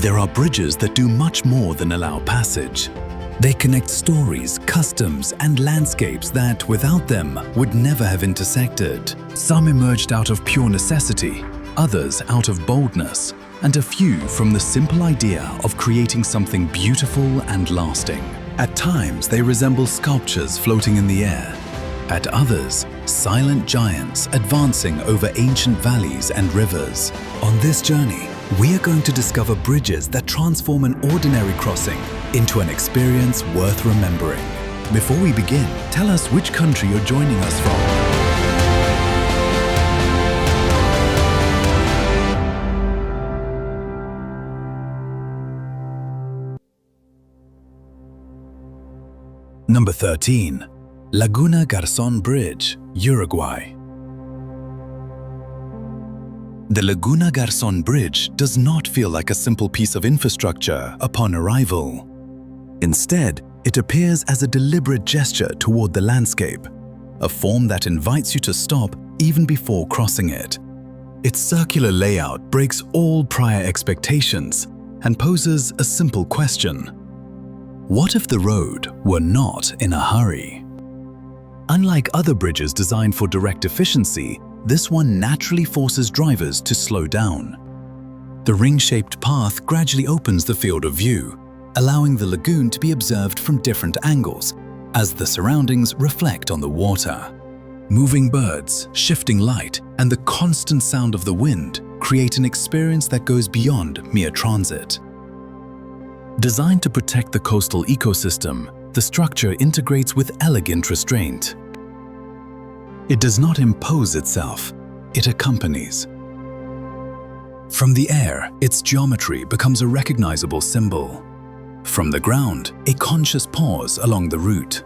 There are bridges that do much more than allow passage. They connect stories, customs, and landscapes that, without them, would never have intersected. Some emerged out of pure necessity, others out of boldness, and a few from the simple idea of creating something beautiful and lasting. At times, they resemble sculptures floating in the air. At others, silent giants advancing over ancient valleys and rivers. On this journey, we are going to discover bridges that transform an ordinary crossing into an experience worth remembering. Before we begin, tell us which country you're joining us from. Number 13. Laguna Garzon Bridge, Uruguay. The Laguna Garzon Bridge does not feel like a simple piece of infrastructure upon arrival. Instead, it appears as a deliberate gesture toward the landscape, a form that invites you to stop even before crossing it. Its circular layout breaks all prior expectations and poses a simple question. What if the road were not in a hurry? Unlike other bridges designed for direct efficiency, this one naturally forces drivers to slow down. The ring-shaped path gradually opens the field of view, allowing the lagoon to be observed from different angles as the surroundings reflect on the water. Moving birds, shifting light, and the constant sound of the wind create an experience that goes beyond mere transit. Designed to protect the coastal ecosystem, the structure integrates with elegant restraint. It does not impose itself, it accompanies. From the air, its geometry becomes a recognizable symbol. From the ground, a conscious pause along the route.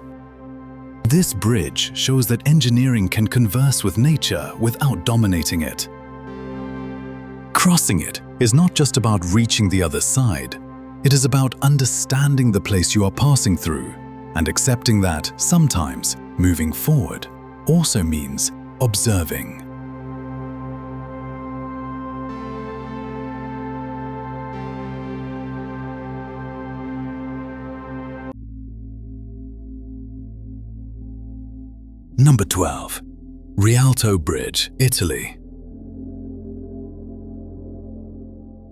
This bridge shows that engineering can converse with nature without dominating it. Crossing it is not just about reaching the other side. It is about understanding the place you are passing through and accepting that sometimes moving forward also means observing. Number 12. Rialto Bridge, Italy.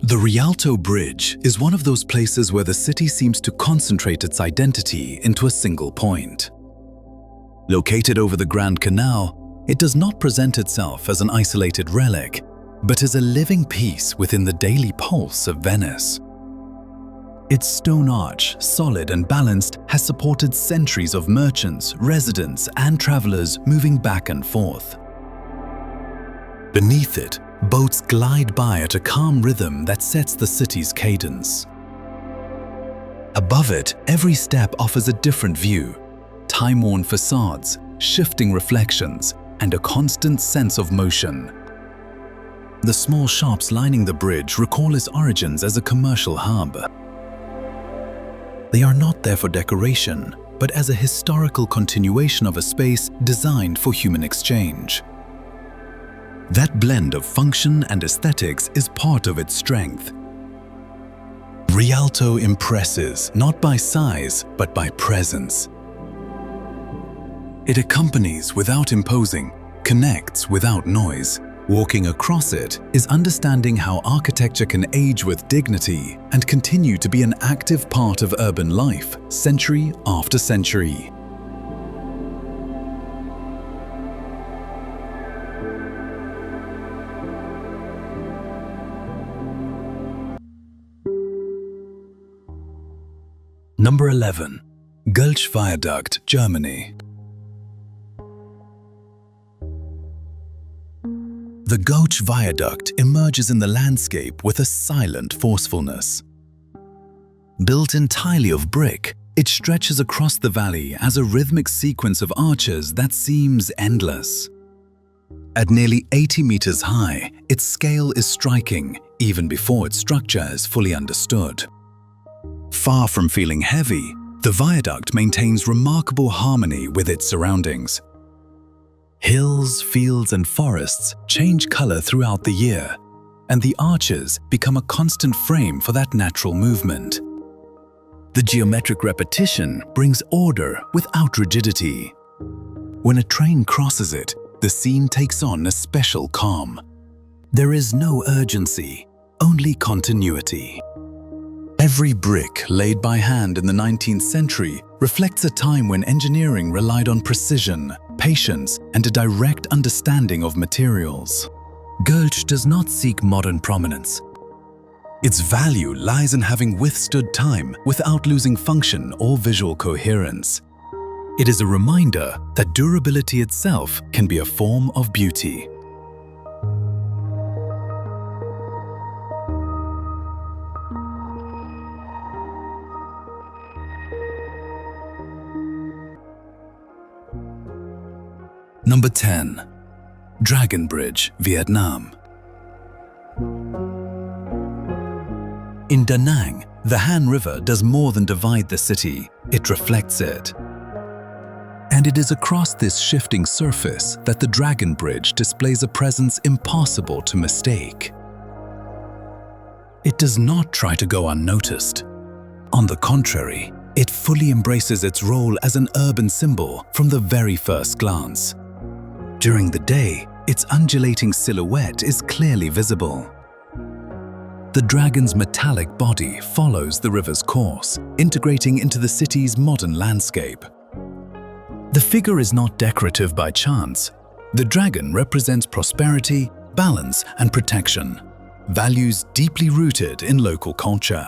The Rialto Bridge is one of those places where the city seems to concentrate its identity into a single point. Located over the Grand Canal, it does not present itself as an isolated relic, but as a living piece within the daily pulse of Venice. Its stone arch, solid and balanced, has supported centuries of merchants, residents, and travelers moving back and forth. Beneath it, boats glide by at a calm rhythm that sets the city's cadence. Above it, every step offers a different view. Time-worn facades, shifting reflections, and a constant sense of motion. The small shops lining the bridge recall its origins as a commercial hub. They are not there for decoration, but as a historical continuation of a space designed for human exchange. That blend of function and aesthetics is part of its strength. Rialto impresses not by size, but by presence. It accompanies without imposing, connects without noise. Walking across it is understanding how architecture can age with dignity and continue to be an active part of urban life, century after century. Number 11. Göltzsch Viaduct, Germany. The Göltzsch Viaduct emerges in the landscape with a silent forcefulness. Built entirely of brick, it stretches across the valley as a rhythmic sequence of arches that seems endless. At nearly 80 meters high, its scale is striking even before its structure is fully understood. Far from feeling heavy, the viaduct maintains remarkable harmony with its surroundings. Hills, fields, and forests change color throughout the year, and the arches become a constant frame for that natural movement. The geometric repetition brings order without rigidity. When a train crosses it, the scene takes on a special calm. There is no urgency, only continuity. Every brick laid by hand in the 19th century reflects a time when engineering relied on precision, patience, and a direct understanding of materials. Göltzsch does not seek modern prominence. Its value lies in having withstood time without losing function or visual coherence. It is a reminder that durability itself can be a form of beauty. Number 10. Dragon Bridge, Vietnam. In Da Nang, the Han River does more than divide the city, it reflects it. And it is across this shifting surface that the Dragon Bridge displays a presence impossible to mistake. It does not try to go unnoticed. On the contrary, it fully embraces its role as an urban symbol from the very first glance. During the day, its undulating silhouette is clearly visible. The dragon's metallic body follows the river's course, integrating into the city's modern landscape. The figure is not decorative by chance. The dragon represents prosperity, balance, and protection, values deeply rooted in local culture.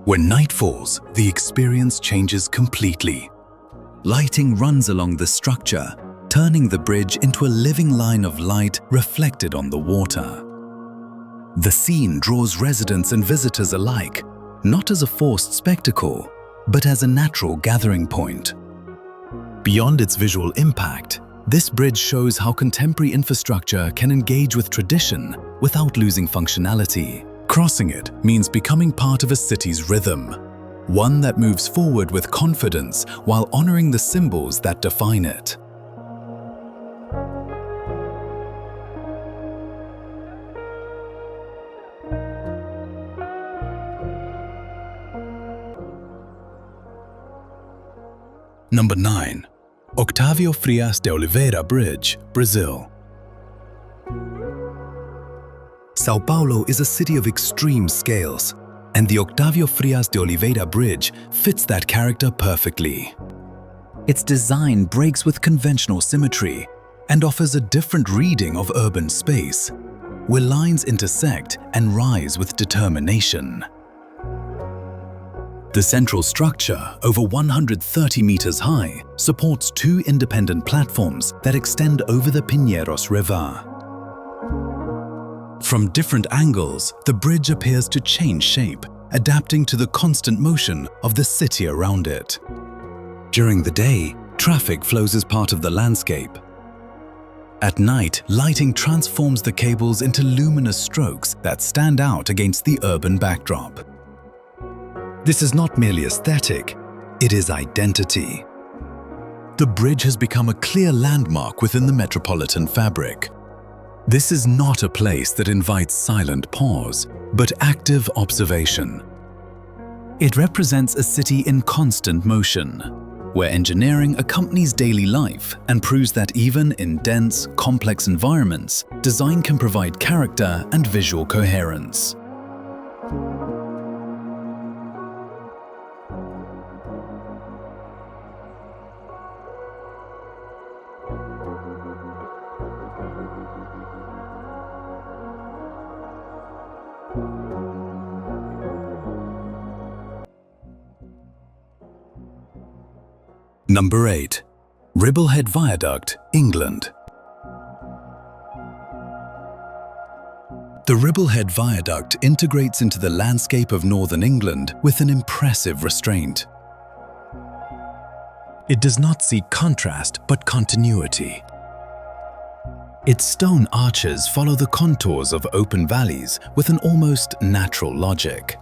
When night falls, the experience changes completely. Lighting runs along the structure, turning the bridge into a living line of light reflected on the water. The scene draws residents and visitors alike, not as a forced spectacle, but as a natural gathering point. Beyond its visual impact, this bridge shows how contemporary infrastructure can engage with tradition without losing functionality. Crossing it means becoming part of a city's rhythm, one that moves forward with confidence while honoring the symbols that define it. Number 9. Octavio Frias de Oliveira Bridge, Brazil. São Paulo is a city of extreme scales, and the Octavio Frias de Oliveira Bridge fits that character perfectly. Its design breaks with conventional symmetry and offers a different reading of urban space, where lines intersect and rise with determination. The central structure, over 130 meters high, supports two independent platforms that extend over the Pinheiros River. From different angles, the bridge appears to change shape, adapting to the constant motion of the city around it. During the day, traffic flows as part of the landscape. At night, lighting transforms the cables into luminous strokes that stand out against the urban backdrop. This is not merely aesthetic, it is identity. The bridge has become a clear landmark within the metropolitan fabric. This is not a place that invites silent pause, but active observation. It represents a city in constant motion, where engineering accompanies daily life and proves that even in dense, complex environments, design can provide character and visual coherence. Number 8. Ribblehead Viaduct, England. The Ribblehead Viaduct integrates into the landscape of northern England with an impressive restraint. It does not seek contrast but continuity. Its stone arches follow the contours of open valleys with an almost natural logic.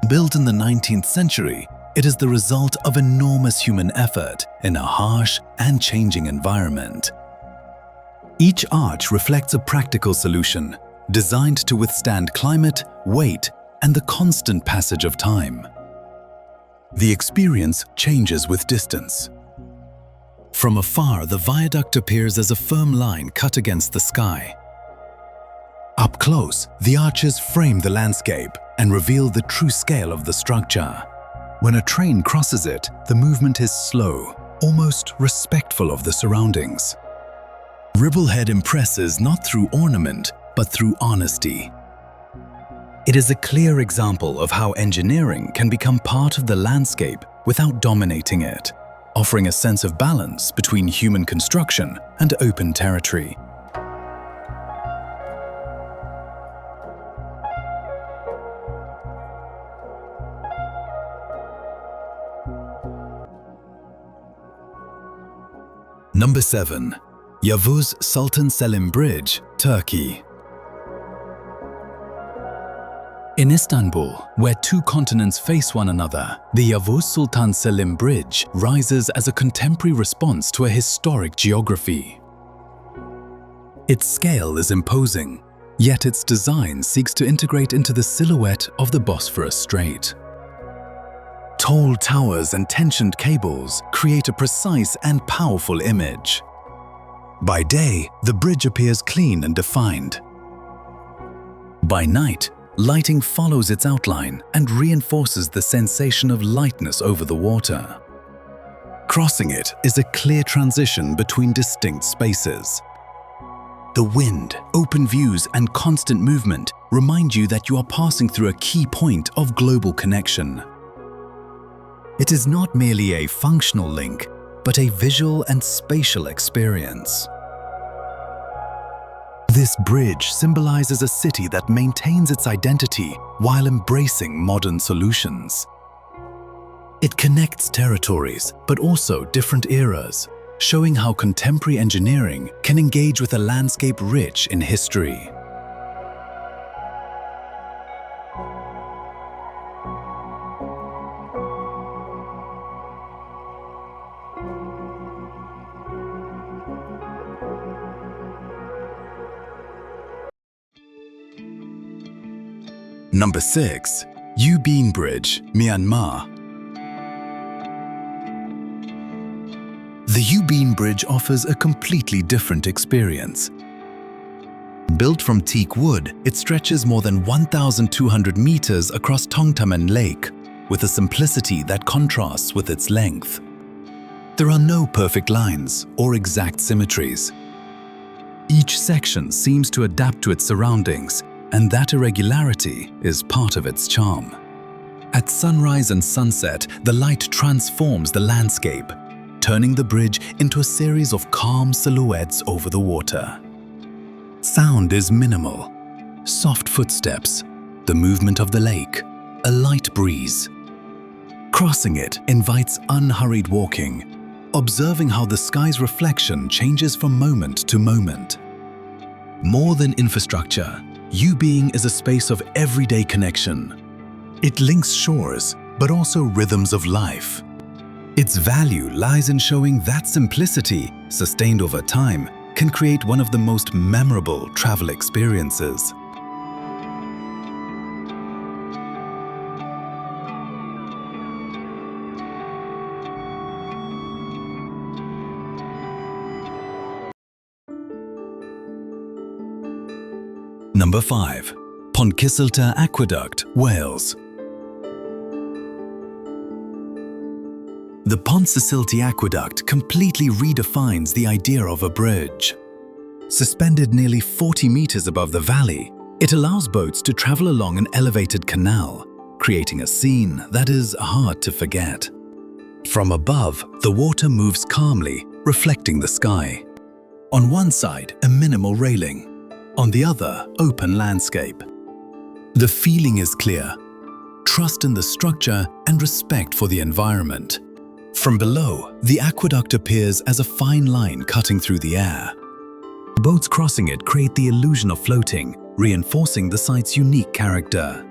Built in the 19th century, it is the result of enormous human effort in a harsh and changing environment. Each arch reflects a practical solution, designed to withstand climate, weight, and the constant passage of time. The experience changes with distance. From afar, the viaduct appears as a firm line cut against the sky. Up close, the arches frame the landscape and reveal the true scale of the structure. When a train crosses it, the movement is slow, almost respectful of the surroundings. Ribblehead impresses not through ornament, but through honesty. It is a clear example of how engineering can become part of the landscape without dominating it, offering a sense of balance between human construction and open territory. Number 7. Yavuz Sultan Selim Bridge, Turkey. In Istanbul, where two continents face one another, the Yavuz Sultan Selim Bridge rises as a contemporary response to a historic geography. Its scale is imposing, yet its design seeks to integrate into the silhouette of the Bosphorus Strait. Tall towers and tensioned cables create a precise and powerful image. By day, the bridge appears clean and defined. By night, lighting follows its outline and reinforces the sensation of lightness over the water. Crossing it is a clear transition between distinct spaces. The wind, open views, and constant movement remind you that you are passing through a key point of global connection. It is not merely a functional link, but a visual and spatial experience. This bridge symbolizes a city that maintains its identity while embracing modern solutions. It connects territories, but also different eras, showing how contemporary engineering can engage with a landscape rich in history. Number 6. U-Bein Bridge, Myanmar. The U-Bein Bridge offers a completely different experience. Built from teak wood, it stretches more than 1,200 meters across Tongtamen Lake, with a simplicity that contrasts with its length. There are no perfect lines or exact symmetries. Each section seems to adapt to its surroundings, and that irregularity is part of its charm. At sunrise and sunset, the light transforms the landscape, turning the bridge into a series of calm silhouettes over the water. Sound is minimal. Soft footsteps, the movement of the lake, a light breeze. Crossing it invites unhurried walking, observing how the sky's reflection changes from moment to moment. More than infrastructure, U-Bein is a space of everyday connection. It links shores, but also rhythms of life. Its value lies in showing that simplicity, sustained over time, can create one of the most memorable travel experiences. Number 5. Pontcysyllte Aqueduct, Wales. The Pontcysyllte Aqueduct completely redefines the idea of a bridge. Suspended nearly 40 meters above the valley, it allows boats to travel along an elevated canal, creating a scene that is hard to forget. From above, the water moves calmly, reflecting the sky. On one side, a minimal railing. On the other, open landscape. The feeling is clear: trust in the structure and respect for the environment. From below, the aqueduct appears as a fine line cutting through the air. Boats crossing it create the illusion of floating, reinforcing the site's unique character.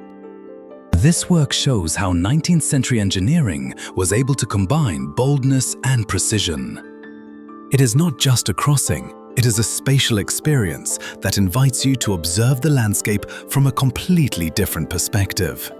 This work shows how 19th century engineering was able to combine boldness and precision. It is not just a crossing, It is a spatial experience that invites you to observe the landscape from a completely different perspective.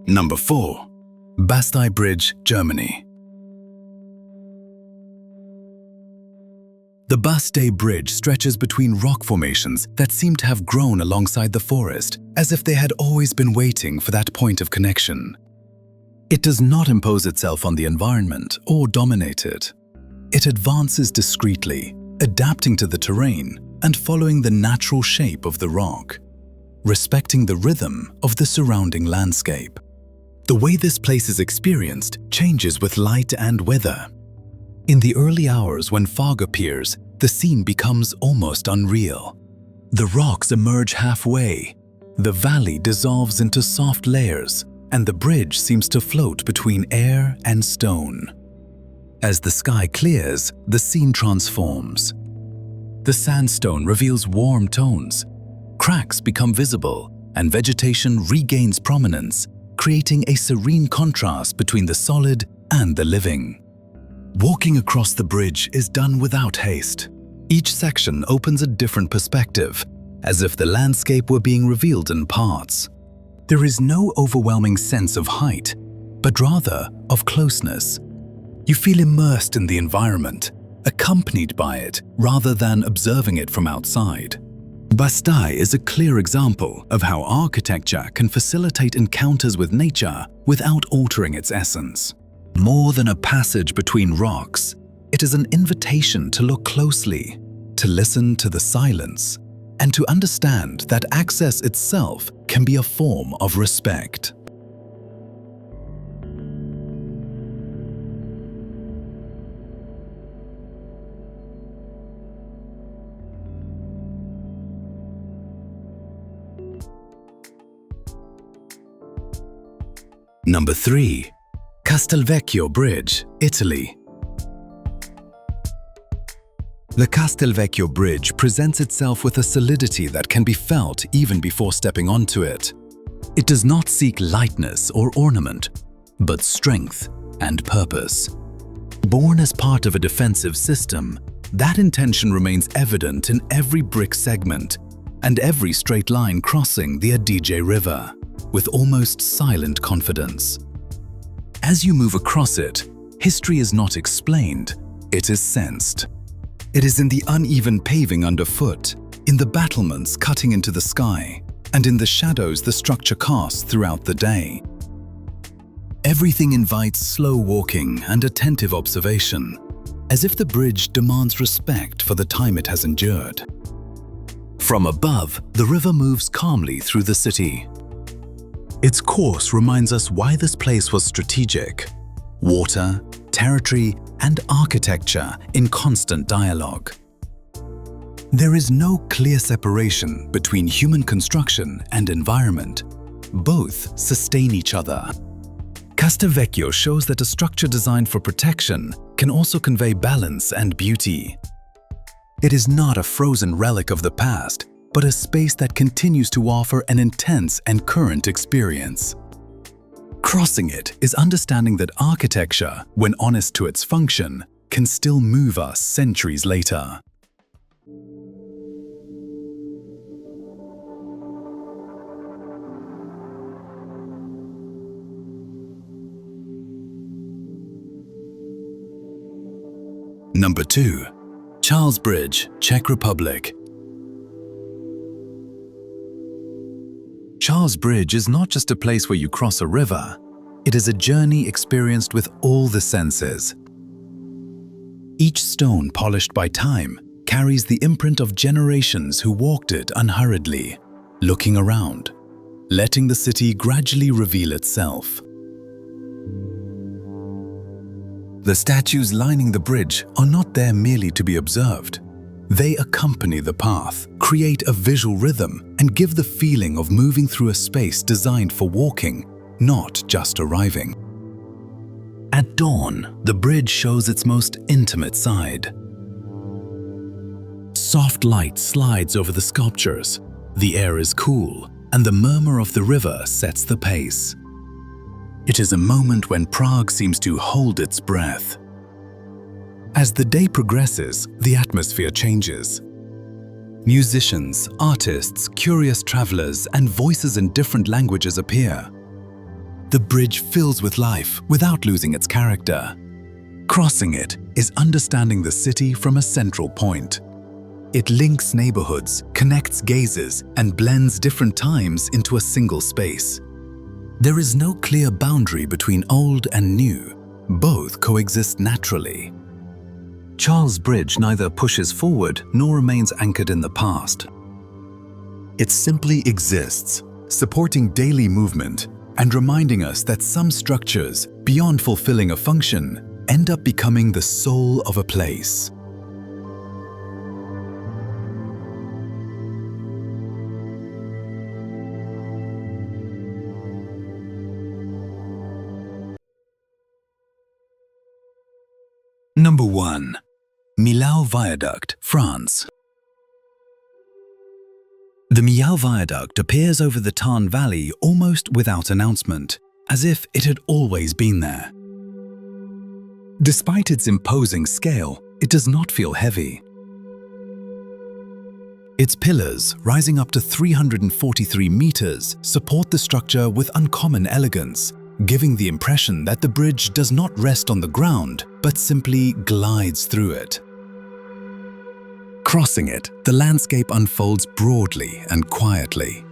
Number 4. Bastei Bridge, Germany. The Bastei Bridge stretches between rock formations that seem to have grown alongside the forest, as if they had always been waiting for that point of connection. It does not impose itself on the environment or dominate it. It advances discreetly, adapting to the terrain and following the natural shape of the rock, respecting the rhythm of the surrounding landscape. The way this place is experienced changes with light and weather. In the early hours when fog appears, the scene becomes almost unreal. The rocks emerge halfway, the valley dissolves into soft layers, and the bridge seems to float between air and stone. As the sky clears, the scene transforms. The sandstone reveals warm tones, cracks become visible, and vegetation regains prominence, creating a serene contrast between the solid and the living. Walking across the bridge is done without haste. Each section opens a different perspective, as if the landscape were being revealed in parts. There is no overwhelming sense of height, but rather of closeness. You feel immersed in the environment, accompanied by it rather than observing it from outside. Bastei is a clear example of how architecture can facilitate encounters with nature without altering its essence. More than a passage between rocks, it is an invitation to look closely, to listen to the silence, and to understand that access itself can be a form of respect. Number 3. Castelvecchio Bridge, Italy. The Castelvecchio Bridge presents itself with a solidity that can be felt even before stepping onto it. It does not seek lightness or ornament, but strength and purpose. Born as part of a defensive system, that intention remains evident in every brick segment and every straight line crossing the Adige River, with almost silent confidence. As you move across it, history is not explained, it is sensed. It is in the uneven paving underfoot, in the battlements cutting into the sky, and in the shadows the structure casts throughout the day. Everything invites slow walking and attentive observation, as if the bridge demands respect for the time it has endured. From above, the river moves calmly through the city. Its course reminds us why this place was strategic. Water, territory, and architecture in constant dialogue. There is no clear separation between human construction and environment. Both sustain each other. Castelvecchio shows that a structure designed for protection can also convey balance and beauty. It is not a frozen relic of the past, but a space that continues to offer an intense and current experience. Crossing it is understanding that architecture, when honest to its function, can still move us centuries later. Number 2. Charles Bridge, Czech Republic. Charles Bridge is not just a place where you cross a river. It is a journey experienced with all the senses. Each stone polished by time carries the imprint of generations who walked it unhurriedly, looking around, letting the city gradually reveal itself. The statues lining the bridge are not there merely to be observed. They accompany the path, create a visual rhythm, and give the feeling of moving through a space designed for walking, not just arriving. At dawn, the bridge shows its most intimate side. Soft light slides over the sculptures. The air is cool, and the murmur of the river sets the pace. It is a moment when Prague seems to hold its breath. As the day progresses, the atmosphere changes. Musicians, artists, curious travelers, and voices in different languages appear. The bridge fills with life without losing its character. Crossing it is understanding the city from a central point. It links neighborhoods, connects gazes, and blends different times into a single space. There is no clear boundary between old and new. Both coexist naturally. Charles Bridge neither pushes forward nor remains anchored in the past. It simply exists, supporting daily movement and reminding us that some structures, beyond fulfilling a function, end up becoming the soul of a place. Number 1. Millau Viaduct, France. The Millau Viaduct appears over the Tarn Valley almost without announcement, as if it had always been there. Despite its imposing scale, it does not feel heavy. Its pillars, rising up to 343 meters, support the structure with uncommon elegance, giving the impression that the bridge does not rest on the ground, but simply glides through it. Crossing it, the landscape unfolds broadly and quietly.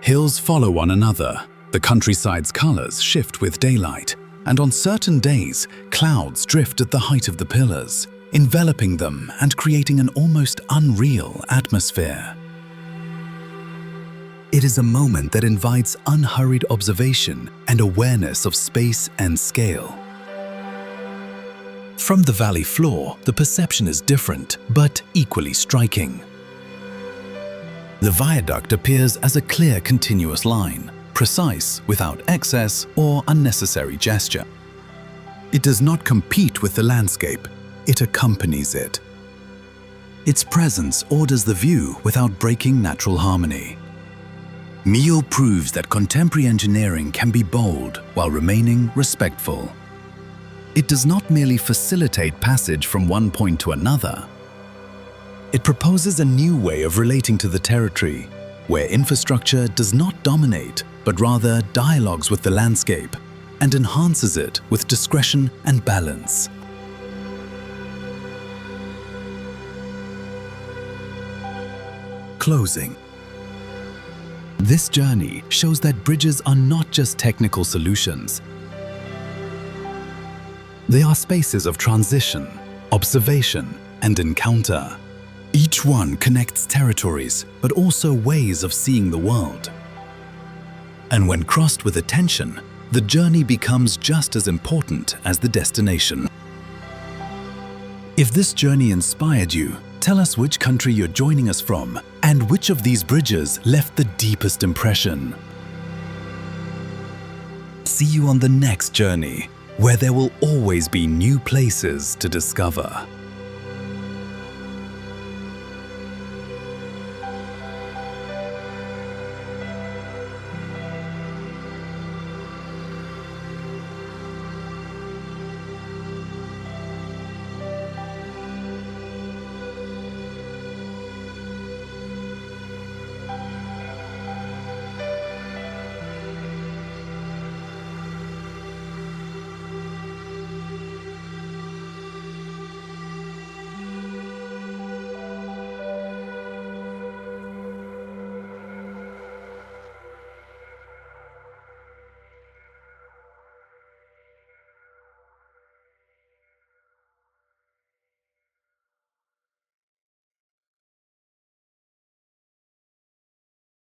Hills follow one another, the countryside's colors shift with daylight, and on certain days, clouds drift at the height of the pillars, enveloping them and creating an almost unreal atmosphere. It is a moment that invites unhurried observation and awareness of space and scale. From the valley floor, the perception is different, but equally striking. The viaduct appears as a clear, continuous line, precise without excess or unnecessary gesture. It does not compete with the landscape, it accompanies it. Its presence orders the view without breaking natural harmony. Millau proves that contemporary engineering can be bold while remaining respectful. It does not merely facilitate passage from one point to another. It proposes a new way of relating to the territory, where infrastructure does not dominate, but rather dialogues with the landscape and enhances it with discretion and balance. Closing. This journey shows that bridges are not just technical solutions. They are spaces of transition, observation, and encounter. Each one connects territories, but also ways of seeing the world. And when crossed with attention, the journey becomes just as important as the destination. If this journey inspired you, tell us which country you're joining us from and which of these bridges left the deepest impression. See you on the next journey, where there will always be new places to discover.